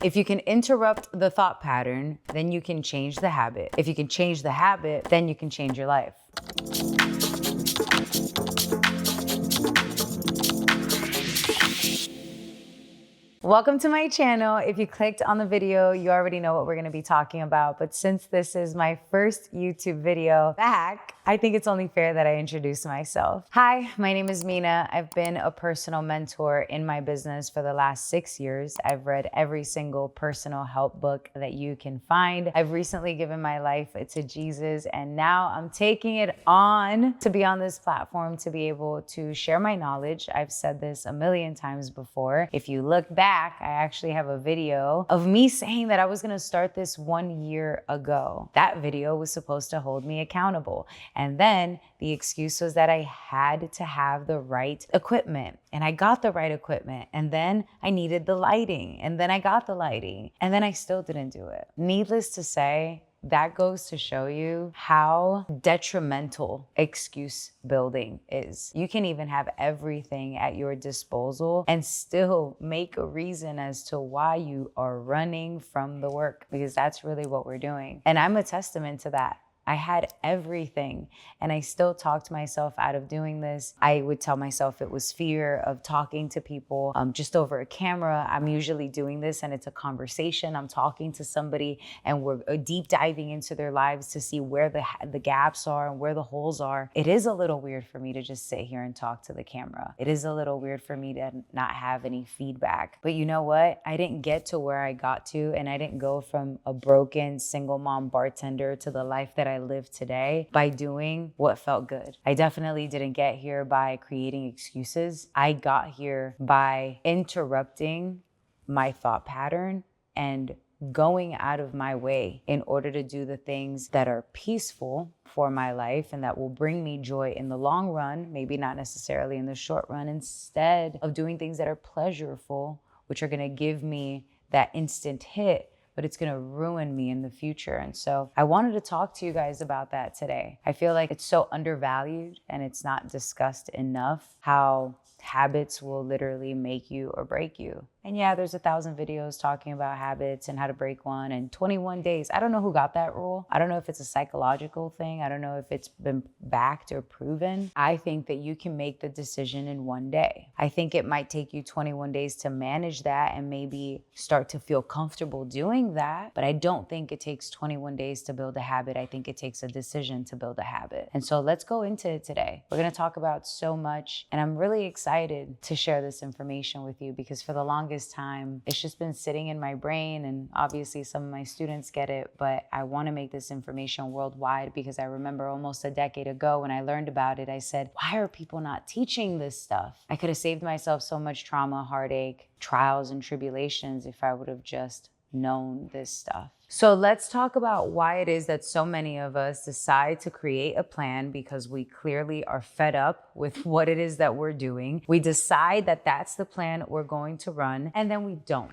If you can interrupt the thought pattern, then you can change the habit. If you can change the habit, then you can change your life. Welcome to my channel. If you clicked on the video, you already know what we're gonna be talking about. But since this is my first YouTube video back, I think it's only fair that I introduce myself. Hi, my name is Mina. I've been a personal mentor in my business for the last 6 years. I've read every single personal help book that you can find. I've recently given my life to Jesus, and now I'm taking it on to be on this platform to be able to share my knowledge. I've said this a million times before. If you look back, I actually have a video of me saying that I was gonna start this 1 year ago. That video was supposed to hold me accountable. And then the excuse was that I had to have the right equipment, and I got the right equipment. And then I needed the lighting, and then I got the lighting, and then I still didn't do it. Needless to say, that goes to show you how detrimental excuse building is. You can even have everything at your disposal and still make a reason as to why you are running from the work, because that's really what we're doing. And I'm a testament to that. I had everything, and I still talked myself out of doing this. I would tell myself it was fear of talking to people just over a camera. I'm usually doing this and it's a conversation. I'm talking to somebody and we're deep diving into their lives to see where the gaps are and where the holes are. It is a little weird for me to just sit here and talk to the camera. It is a little weird for me to not have any feedback. But you know what? I didn't get to where I got to, and I didn't go from a broken single mom bartender to the life that I live today by doing what felt good. I definitely didn't get here by creating excuses. I got here by interrupting my thought pattern and going out of my way in order to do the things that are peaceful for my life and that will bring me joy in the long run, maybe not necessarily in the short run, instead of doing things that are pleasurable, which are gonna give me that instant hit, but it's gonna ruin me in the future. And so I wanted to talk to you guys about that today. I feel like it's so undervalued and it's not discussed enough how habits will literally make you or break you. And yeah, there's 1,000 videos talking about habits and how to break one in 21 days. I don't know who got that rule. I don't know if it's a psychological thing. I don't know if it's been backed or proven. I think that you can make the decision in 1 day. I think it might take you 21 days to manage that and maybe start to feel comfortable doing that. But I don't think it takes 21 days to build a habit. I think it takes a decision to build a habit. And so let's go into it today. We're gonna talk about so much, and I'm really excited to share this information with you because for the longest time, it's just been sitting in my brain, and obviously some of my students get it, but I want to make this information worldwide because I remember almost a decade ago when I learned about it, I said, why are people not teaching this stuff? I could have saved myself so much trauma, heartache, trials, and tribulations if I would have just known this stuff. So let's talk about why it is that so many of us decide to create a plan because we clearly are fed up with what it is that we're doing. We decide that that's the plan we're going to run, and then we don't.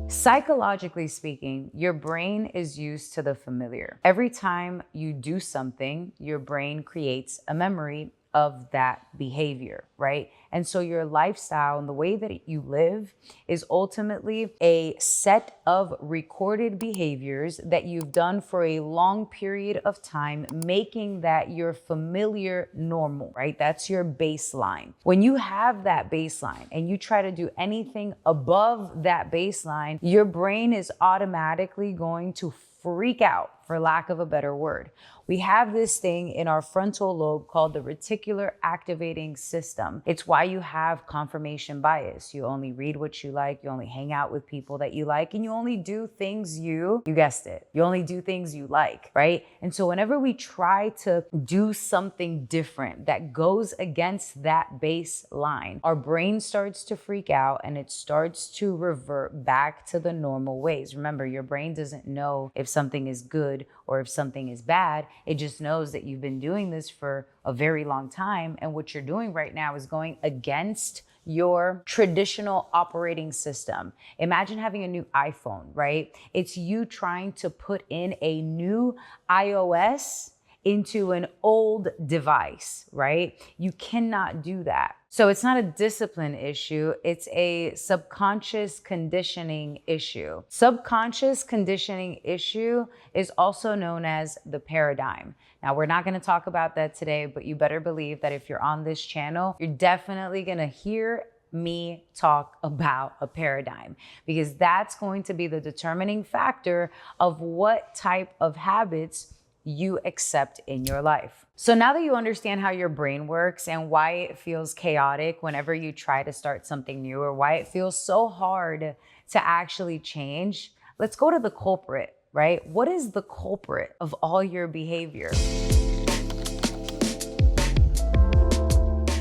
Psychologically speaking, your brain is used to the familiar. Every time you do something, your brain creates a memory of that behavior, right? And so your lifestyle and the way that you live is ultimately a set of recorded behaviors that you've done for a long period of time, making that your familiar normal, right? That's your baseline. When you have that baseline and you try to do anything above that baseline, your brain is automatically going to freak out, for lack of a better word. We have this thing in our frontal lobe called the reticular activating system. It's why you have confirmation bias. You only read what you like, you only hang out with people that you like, and you only do things you guessed it, you only do things you like, right? And so whenever we try to do something different that goes against that baseline, our brain starts to freak out and it starts to revert back to the normal ways. Remember, your brain doesn't know if something is good or if something is bad. It just knows that you've been doing this for a very long time, and what you're doing right now is going against your traditional operating system. Imagine having a new iPhone, right? It's you trying to put in a new iOS into an old device, right? You cannot do that. So it's not a discipline issue, it's a subconscious conditioning issue. Subconscious conditioning issue is also known as the paradigm. Now, we're not gonna talk about that today, but you better believe that if you're on this channel, you're definitely gonna hear me talk about a paradigm, because that's going to be the determining factor of what type of habits you accept in your life. So now that you understand how your brain works and why it feels chaotic whenever you try to start something new, or why it feels so hard to actually change, let's go to the culprit, right? What is the culprit of all your behavior?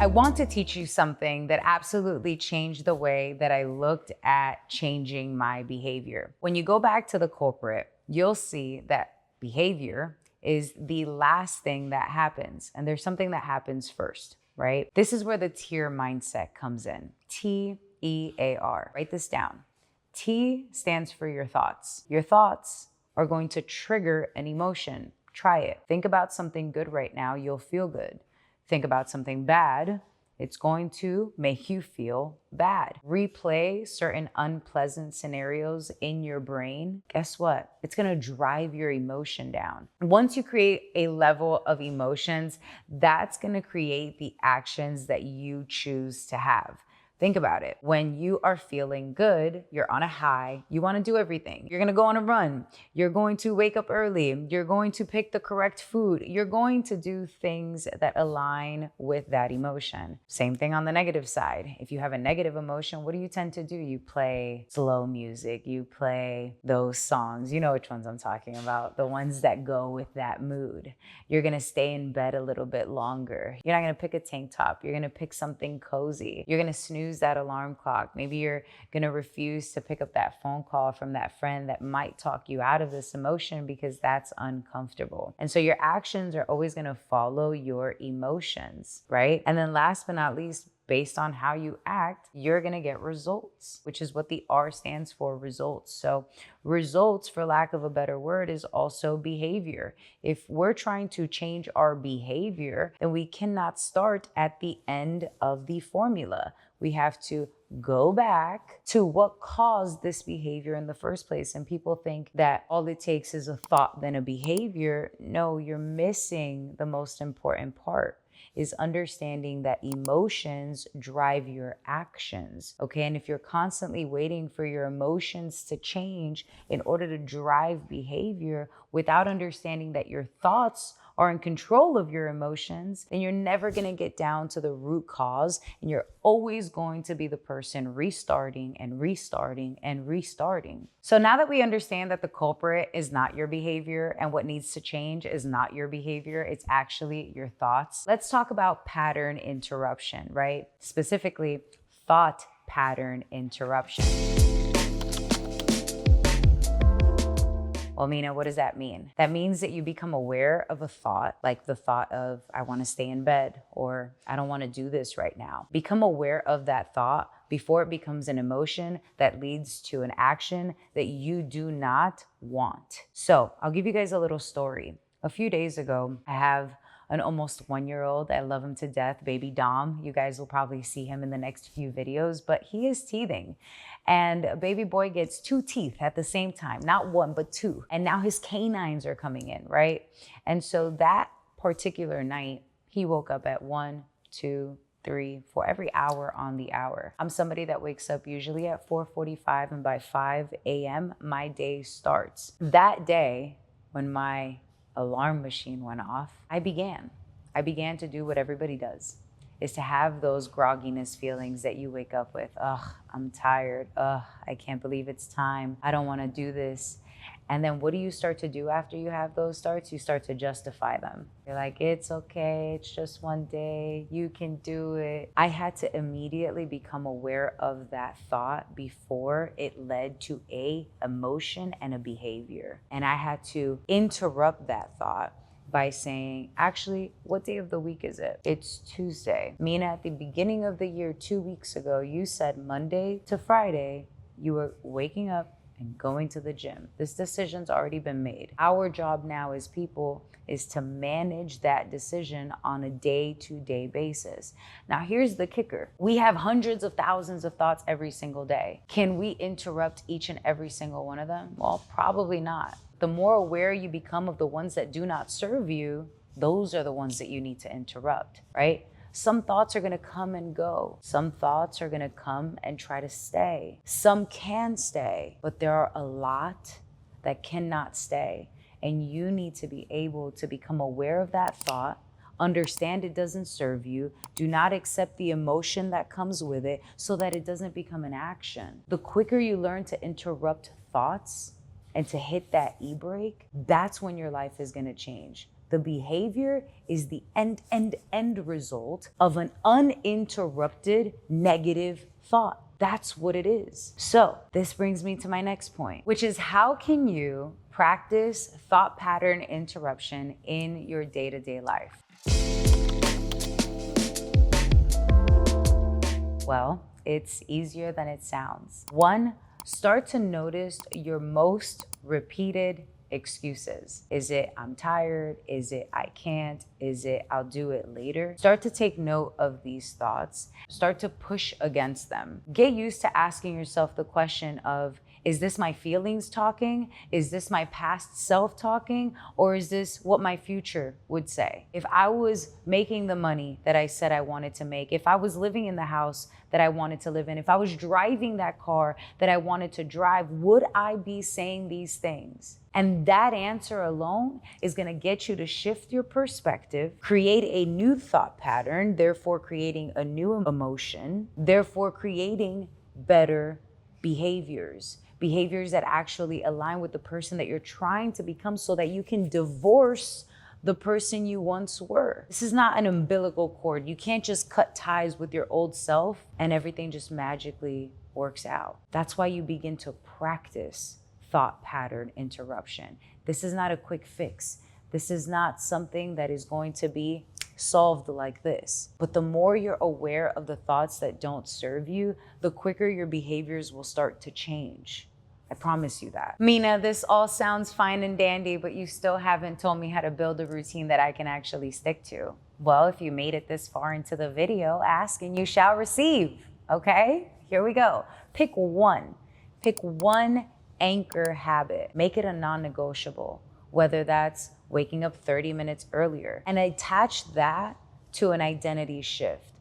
I want to teach you something that absolutely changed the way that I looked at changing my behavior. When you go back to the culprit, you'll see that behavior is the last thing that happens. And there's something that happens first, right? This is where the tier mindset comes in. T-E-A-R. Write this down. T stands for your thoughts. Your thoughts are going to trigger an emotion. Try it. Think about something good right now, you'll feel good. Think about something bad, it's going to make you feel bad. Replay certain unpleasant scenarios in your brain. Guess what? It's gonna drive your emotion down. Once you create a level of emotions, that's gonna create the actions that you choose to have. Think about it. When you are feeling good, you're on a high, you want to do everything. You're going to go on a run. You're going to wake up early. You're going to pick the correct food. You're going to do things that align with that emotion. Same thing on the negative side. If you have a negative emotion, what do you tend to do? You play slow music. You play those songs. You know which ones I'm talking about. The ones that go with that mood. You're going to stay in bed a little bit longer. You're not going to pick a tank top. You're going to pick something cozy. You're going to snooze that alarm clock. Maybe you're going to refuse to pick up that phone call from that friend that might talk you out of this emotion because that's uncomfortable. And so your actions are always going to follow your emotions, right? And then last but not least, based on how you act, you're going to get results, which is what the R stands for, results. So results, for lack of a better word, is also behavior. If we're trying to change our behavior, then we cannot start at the end of the formula. We have to go back to what caused this behavior in the first place. And people think that all it takes is a thought, then a behavior. No, you're missing the most important part, is understanding that emotions drive your actions, okay? And if you're constantly waiting for your emotions to change in order to drive behavior without understanding that your thoughts are in control of your emotions, then you're never gonna get down to the root cause, and you're always going to be the person restarting and restarting and restarting. So now that we understand that the culprit is not your behavior and what needs to change is not your behavior, it's actually your thoughts, let's talk about pattern interruption, right? Specifically, thought pattern interruption. Well, Mina, what does that mean? That means that you become aware of a thought, like the thought of, I want to stay in bed, or I don't want to do this right now. Become aware of that thought before it becomes an emotion that leads to an action that you do not want. So I'll give you guys a little story. A few days ago, I have an almost 1-year-old. I love him to death, baby Dom. You guys will probably see him in the next few videos, but he is teething. And baby boy gets 2 teeth at the same time, not 1, but 2. And now his canines are coming in, right? And so that particular night, he woke up at 1, 2, 3, 4, every hour on the hour. I'm somebody that wakes up usually at 4:45, and by 5 a.m., my day starts. That day, when my alarm machine went off, I began to do what everybody does, is to have those grogginess feelings that you wake up with. Ugh, I'm tired. Ugh, I can't believe it's time. I don't want to do this. And then what do you start to do after you have those starts? You start to justify them. You're like, it's okay, it's just one day, you can do it. I had to immediately become aware of that thought before it led to a emotion and a behavior. And I had to interrupt that thought by saying, actually, what day of the week is it? It's Tuesday. Mina, at the beginning of the year, 2 weeks ago, you said Monday to Friday, you were waking up and going to the gym. This decision's already been made. Our job now as people is to manage that decision on a day-to-day basis. Now, here's the kicker. We have hundreds of thousands of thoughts every single day. Can we interrupt each and every single one of them? Well, probably not. The more aware you become of the ones that do not serve you, those are the ones that you need to interrupt, right? Some thoughts are gonna come and go. Some thoughts are gonna come and try to stay. Some can stay, but there are a lot that cannot stay. And you need to be able to become aware of that thought, understand it doesn't serve you, do not accept the emotion that comes with it so that it doesn't become an action. The quicker you learn to interrupt thoughts and to hit that e-brake, that's when your life is gonna change. The behavior is the end result of an uninterrupted negative thought. That's what it is. So this brings me to my next point, which is how can you practice thought pattern interruption in your day-to-day life? Well, it's easier than it sounds. One, start to notice your most repeated excuses. Is it I'm tired? Is it I can't? Is it I'll do it later? Start to take note of these thoughts. Start to push against them. Get used to asking yourself the question of, is this my feelings talking? Is this my past self talking? Or is this what my future would say? If I was making the money that I said I wanted to make, if I was living in the house that I wanted to live in, if I was driving that car that I wanted to drive, would I be saying these things? And that answer alone is gonna get you to shift your perspective, create a new thought pattern, therefore creating a new emotion, therefore creating better behaviors that actually align with the person that you're trying to become so that you can divorce the person you once were. This is not an umbilical cord. You can't just cut ties with your old self and everything just magically works out. That's why you begin to practice thought pattern interruption. This is not a quick fix. This is not something that is going to be solved like this. But the more you're aware of the thoughts that don't serve you, the quicker your behaviors will start to change. I promise you that. Mina, this all sounds fine and dandy, but you still haven't told me how to build a routine that I can actually stick to. Well, if you made it this far into the video, ask and you shall receive, okay? Here we go. Pick one anchor habit. Make it a non-negotiable, whether that's waking up 30 minutes earlier, and attach that to an identity shift.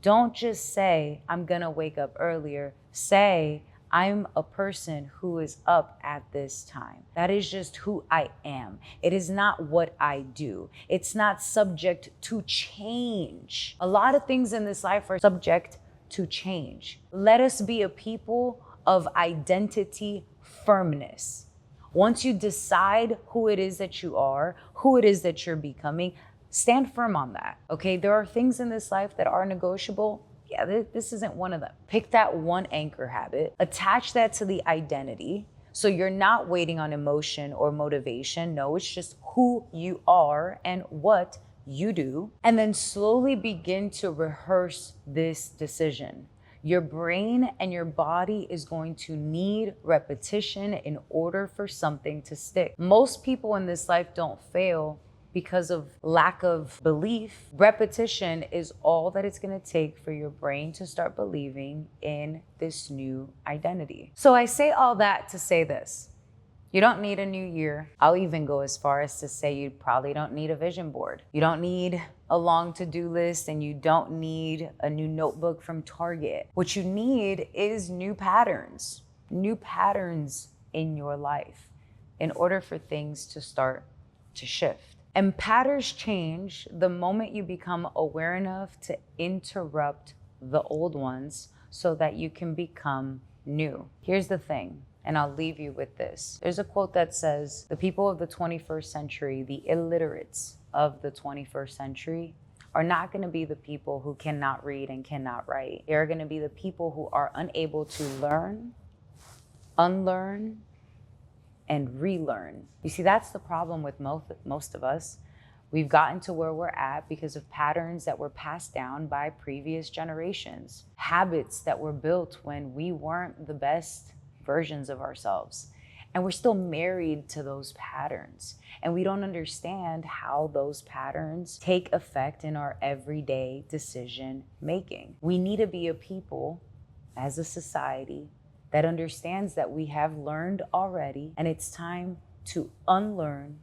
Don't just say, I'm gonna wake up earlier. Say, I'm a person who is up at this time. That is just who I am. It is not what I do. It's not subject to change. A lot of things in this life are subject to change. Let us be a people of identity firmness. Once you decide who it is that you are, who it is that you're becoming, stand firm on that, okay? There are things in this life that are negotiable. Yeah, this isn't one of them. Pick that one anchor habit, attach that to the identity. So you're not waiting on emotion or motivation. No, it's just who you are and what you do. And then slowly begin to rehearse this decision. Your brain and your body is going to need repetition in order for something to stick. Most people in this life don't fail because of lack of belief. Repetition is all that it's gonna take for your brain to start believing in this new identity. So I say all that to say this. You don't need a new year. I'll even go as far as to say you probably don't need a vision board. You don't need a long to-do list, and you don't need a new notebook from Target. What you need is new patterns in your life in order for things to start to shift. And patterns change the moment you become aware enough to interrupt the old ones so that you can become new. Here's the thing, and I'll leave you with this. There's a quote that says, the people of the 21st century, the illiterates of the 21st century, are not gonna be the people who cannot read and cannot write. They're gonna be the people who are unable to learn, unlearn, and relearn. You see, that's the problem with most of us. We've gotten to where we're at because of patterns that were passed down by previous generations, habits that were built when we weren't the best versions of ourselves. And we're still married to those patterns. And we don't understand how those patterns take effect in our everyday decision making. We need to be a people as a society that understands that we have learned already, and it's time to unlearn,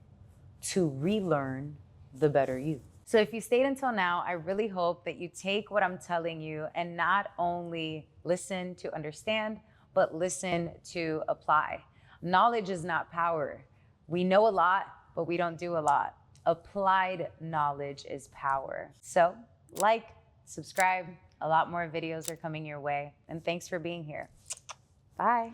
to relearn the better you. So if you stayed until now, I really hope that you take what I'm telling you and not only listen to understand, but listen to apply. Knowledge is not power. We know a lot, but we don't do a lot. Applied knowledge is power. So like, subscribe, a lot more videos are coming your way. And thanks for being here. Bye.